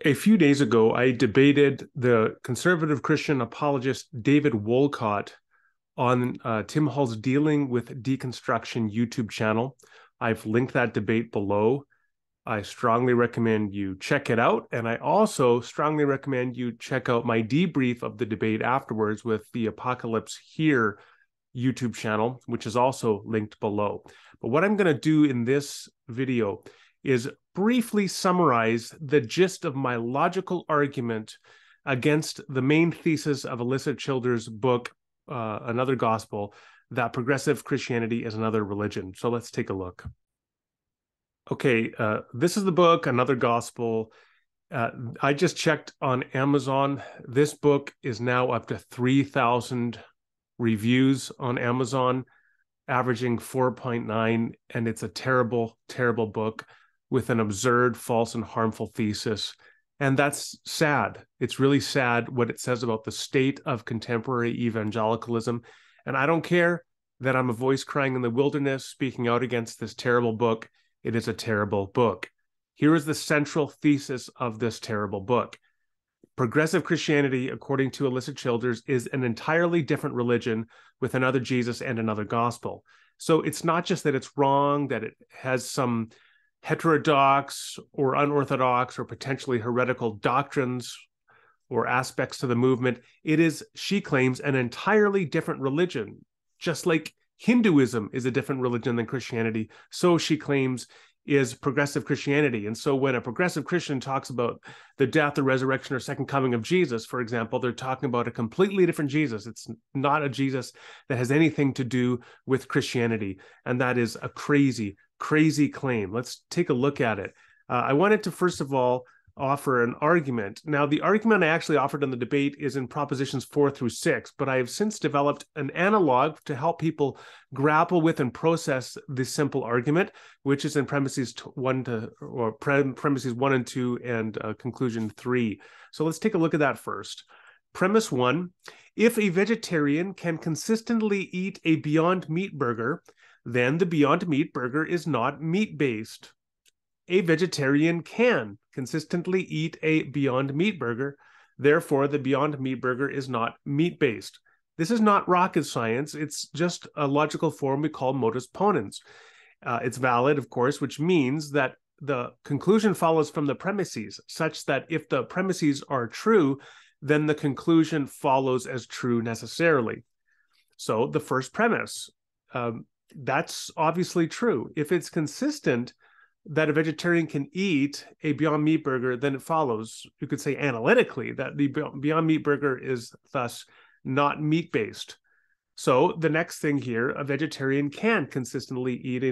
A few days ago, I debated the conservative Christian apologist David Wolcott on Tim Hall's Dealing with Deconstruction YouTube channel. I've linked that debate below. I strongly recommend you check it out. And I also strongly recommend you check out my debrief of the debate afterwards with the Apocalypse Here YouTube channel, which is also linked below. But what I'm going to do in this video is briefly summarize the gist of my logical argument against the main thesis of Alyssa Childers' book, Another Gospel, that progressive Christianity is another religion. So let's take a look. Okay, this is the book, Another Gospel. I just checked on Amazon. This book is now up to 3,000 reviews on Amazon, averaging 4.9, and it's a terrible, terrible book with an absurd, false, and harmful thesis. And that's sad. It's really sad what it says about the state of contemporary evangelicalism. And I don't care that I'm a voice crying in the wilderness, speaking out against this terrible book. It is a terrible book. Here is the central thesis of this terrible book. Progressive Christianity, according to Alyssa Childers, is an entirely different religion with another Jesus and another gospel. So it's not just that it's wrong, that it has some heterodox or unorthodox or potentially heretical doctrines or aspects to the movement. It is, she claims, an entirely different religion. Just like Hinduism is a different religion than Christianity, so she claims is progressive Christianity. And so when a progressive Christian talks about the death or resurrection or second coming of Jesus, for example, they're talking about a completely different Jesus. It's not a Jesus that has anything to do with Christianity. And that is a crazy, crazy claim. Let's take a look at it. I wanted to, first of all, offer an argument. Now, the argument I actually offered in the debate is in propositions 4 through 6, but I have since developed an analog to help people grapple with and process this simple argument, which is in premises 1 and 2 and conclusion 3. So let's take a look at that first. Premise 1, if a vegetarian can consistently eat a Beyond Meat burger, then the Beyond Meat burger is not meat-based. A vegetarian can consistently eat a Beyond Meat burger. Therefore, the Beyond Meat burger is not meat-based. This is not rocket science. It's just a logical form we call modus ponens. It's valid, of course, which means that the conclusion follows from the premises, such that if the premises are true, then the conclusion follows as true necessarily. So the first premise, that's obviously true. If it's consistent that a vegetarian can eat a Beyond Meat burger, then it follows, you could say analytically, that the Beyond Meat burger is thus not meat-based. So the next thing here, a vegetarian can consistently eat a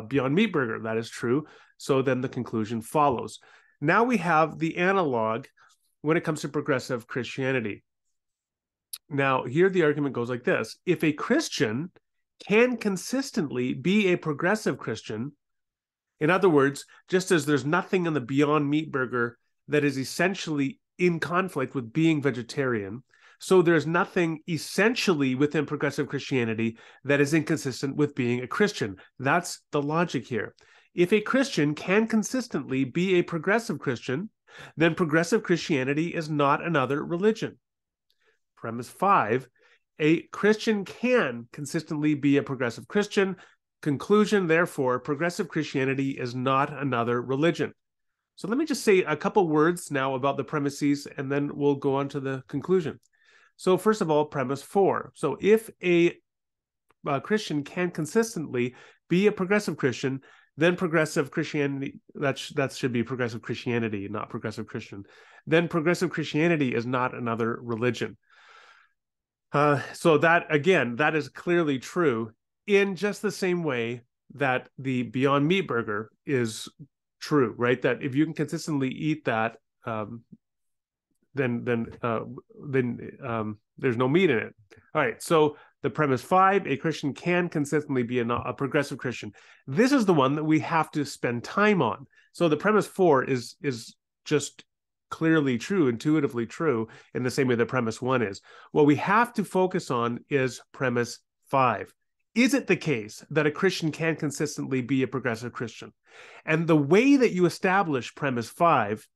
Beyond Meat burger. That is true. So then the conclusion follows. Now we have the analog when it comes to progressive Christianity. Now, here the argument goes like this. If a Christian can consistently be a progressive Christian, in other words, just as there's nothing in the Beyond Meat burger that is essentially in conflict with being vegetarian, so there's nothing essentially within progressive Christianity that is inconsistent with being a Christian. That's the logic here. If a Christian can consistently be a progressive Christian, then progressive Christianity is not another religion. Premise 5, a Christian can consistently be a progressive Christian. Conclusion, therefore, progressive Christianity is not another religion. So let me just say a couple words now about the premises, and then we'll go on to the conclusion. So first of all, premise 4. So if a Christian can consistently be a progressive Christian, then progressive Christianity, that should be progressive Christianity, not progressive Christian. Then progressive Christianity is not another religion. So that, again, that is clearly true in just the same way that the Beyond Meat burger is true, right? That if you can consistently eat that, then there's no meat in it. All right, so the premise 5, a Christian can consistently be a progressive Christian. This is the one that we have to spend time on. So the premise 4 is just clearly true, intuitively true, in the same way that premise 1 is. What we have to focus on is premise 5. Is it the case that a Christian can consistently be a progressive Christian? And the way that you establish premise 5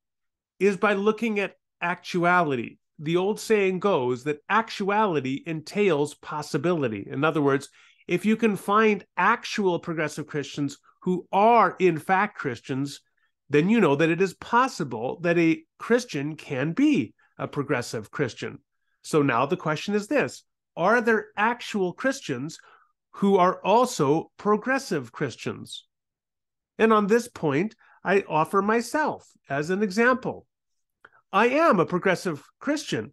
is by looking at actuality. The old saying goes that actuality entails possibility. In other words, if you can find actual progressive Christians who are in fact Christians, then you know that it is possible that a Christian can be a progressive Christian. So now the question is this: are there actual Christians who are also progressive Christians? And on this point, I offer myself as an example. I am a progressive Christian.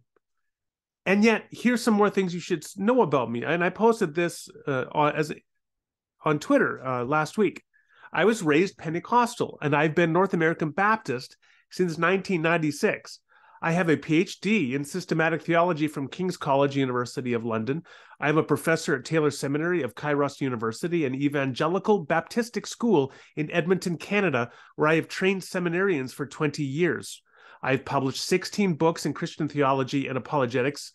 And yet, here's some more things you should know about me. And I posted this on Twitter last week. I was raised Pentecostal, and I've been North American Baptist since 1996. I have a PhD in systematic theology from King's College, University of London. I am a professor at Taylor Seminary of Kairos University, an evangelical Baptistic school in Edmonton, Canada, where I have trained seminarians for 20 years. I've published 16 books in Christian theology and apologetics,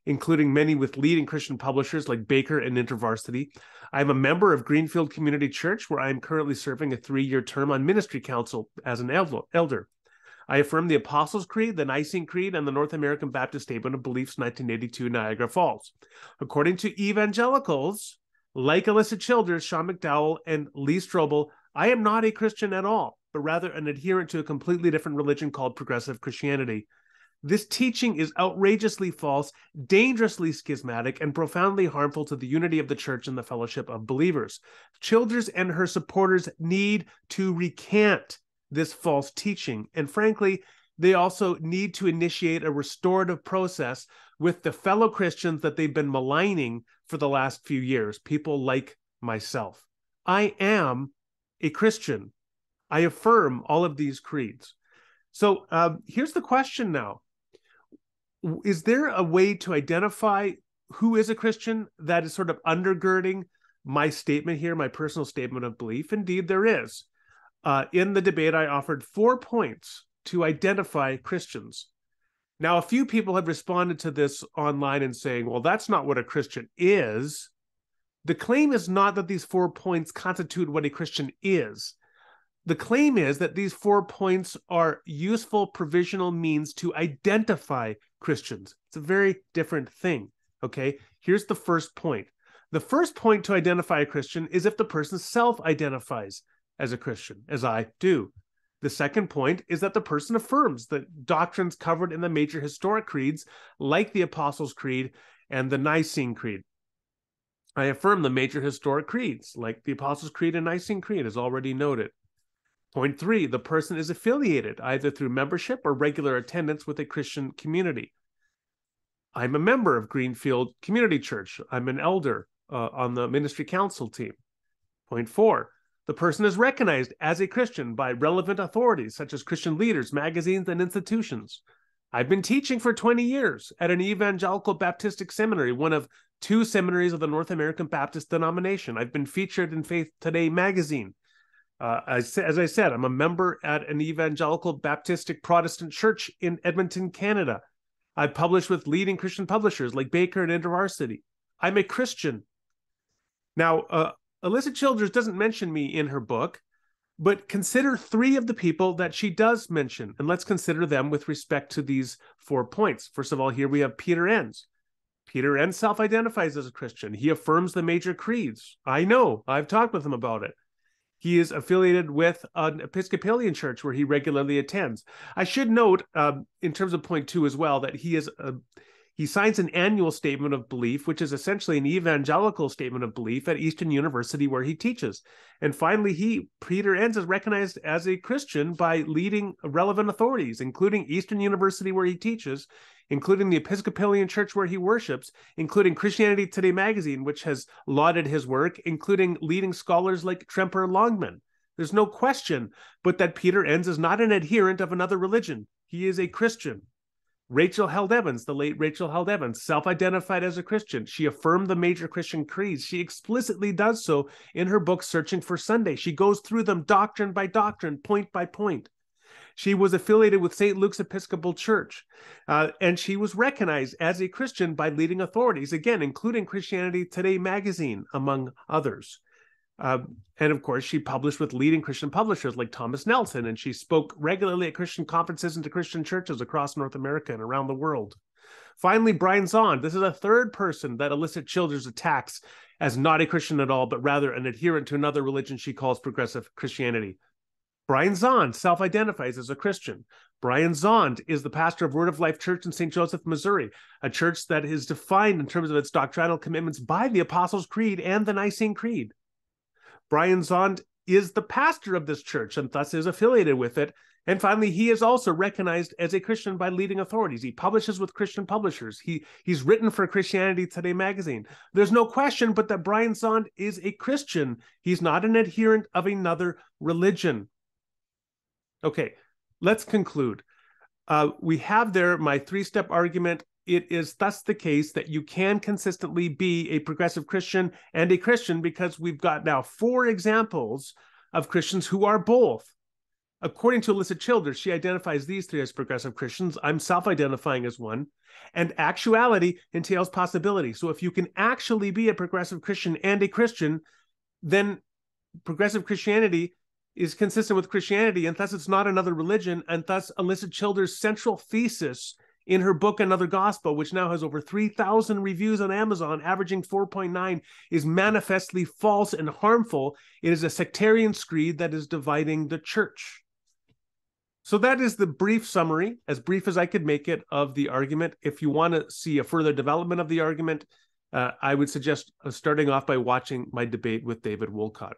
including many with leading Christian publishers like Baker and InterVarsity. I'm a member of Greenfield Community Church, where I am currently serving a 3-year term on ministry council as an elder. I affirm the Apostles' Creed, the Nicene Creed, and the North American Baptist Statement of Beliefs, 1982, Niagara Falls. According to evangelicals like Alyssa Childers, Sean McDowell, and Lee Strobel, I am not a Christian at all, but rather an adherent to a completely different religion called progressive Christianity. This teaching is outrageously false, dangerously schismatic, and profoundly harmful to the unity of the church and the fellowship of believers. Childers and her supporters need to recant this false teaching. And frankly, they also need to initiate a restorative process with the fellow Christians that they've been maligning for the last few years, people like myself. I am a Christian. I affirm all of these creeds. So here's the question now. Is there a way to identify who is a Christian that is sort of undergirding my statement here, my personal statement of belief? Indeed, there is. In the debate, I offered 4 points to identify Christians. Now, a few people have responded to this online and saying, well, that's not what a Christian is. The claim is not that these 4 points constitute what a Christian is. The claim is that these 4 points are useful provisional means to identify Christians. It's a very different thing, okay? Here's the first point. The first point to identify a Christian is if the person self-identifies as a Christian, as I do. The second point is that the person affirms the doctrines covered in the major historic creeds, like the Apostles' Creed and the Nicene Creed. I affirm the major historic creeds, like the Apostles' Creed and Nicene Creed, as already noted. Point 3, the person is affiliated either through membership or regular attendance with a Christian community. I'm a member of Greenfield Community Church. I'm an elder on the ministry council team. Point 4, the person is recognized as a Christian by relevant authorities such as Christian leaders, magazines, and institutions. I've been teaching for 20 years at an evangelical Baptistic seminary, one of 2 seminaries of the North American Baptist denomination. I've been featured in Faith Today magazine. As I said, I'm a member at an evangelical Baptistic Protestant church in Edmonton, Canada. I publish with leading Christian publishers like Baker and InterVarsity. I'm a Christian. Now, Alyssa Childers doesn't mention me in her book, but consider 3 of the people that she does mention, and let's consider them with respect to these 4 points. First of all, here we have Peter Enns. Peter Enns self-identifies as a Christian. He affirms the major creeds. I know, I've talked with him about it. He is affiliated with an Episcopalian church where he regularly attends. I should note, in terms of point 2 as well, that he signs an annual statement of belief, which is essentially an evangelical statement of belief at Eastern University where he teaches. And finally, Peter Enns, is recognized as a Christian by leading relevant authorities, including Eastern University where he teaches, including the Episcopalian church where he worships, including Christianity Today magazine, which has lauded his work, including leading scholars like Tremper Longman. There's no question but that Peter Enns is not an adherent of another religion. He is a Christian. Rachel Held Evans, the late Rachel Held Evans, self-identified as a Christian. She affirmed the major Christian creeds. She explicitly does so in her book, Searching for Sunday. She goes through them doctrine by doctrine, point by point. She was affiliated with St. Luke's Episcopal Church, and she was recognized as a Christian by leading authorities, again, including Christianity Today magazine, among others. And of course, she published with leading Christian publishers like Thomas Nelson, and she spoke regularly at Christian conferences and to Christian churches across North America and around the world. Finally, Brian Zahnd. This is a third person that Alisa Childers attacks as not a Christian at all, but rather an adherent to another religion she calls progressive Christianity. Brian Zahnd self-identifies as a Christian. Brian Zahnd is the pastor of Word of Life Church in St. Joseph, Missouri, a church that is defined in terms of its doctrinal commitments by the Apostles' Creed and the Nicene Creed. Brian Zahnd is the pastor of this church and thus is affiliated with it. And finally, he is also recognized as a Christian by leading authorities. He publishes with Christian publishers. He's written for Christianity Today magazine. There's no question but that Brian Zahnd is a Christian. He's not an adherent of another religion. Okay, let's conclude. We have there my three-step argument. It is thus the case that you can consistently be a progressive Christian and a Christian because we've got now 4 examples of Christians who are both. According to Alisa Childers, she identifies these 3 as progressive Christians. I'm self-identifying as one. And actuality entails possibility. So if you can actually be a progressive Christian and a Christian, then progressive Christianity is consistent with Christianity, and thus it's not another religion, and thus Alisa Childers' central thesis in her book, Another Gospel, which now has over 3,000 reviews on Amazon, averaging 4.9, is manifestly false and harmful. It is a sectarian screed that is dividing the church. So that is the brief summary, as brief as I could make it, of the argument. If you want to see a further development of the argument, I would suggest starting off by watching my debate with David Wolcott.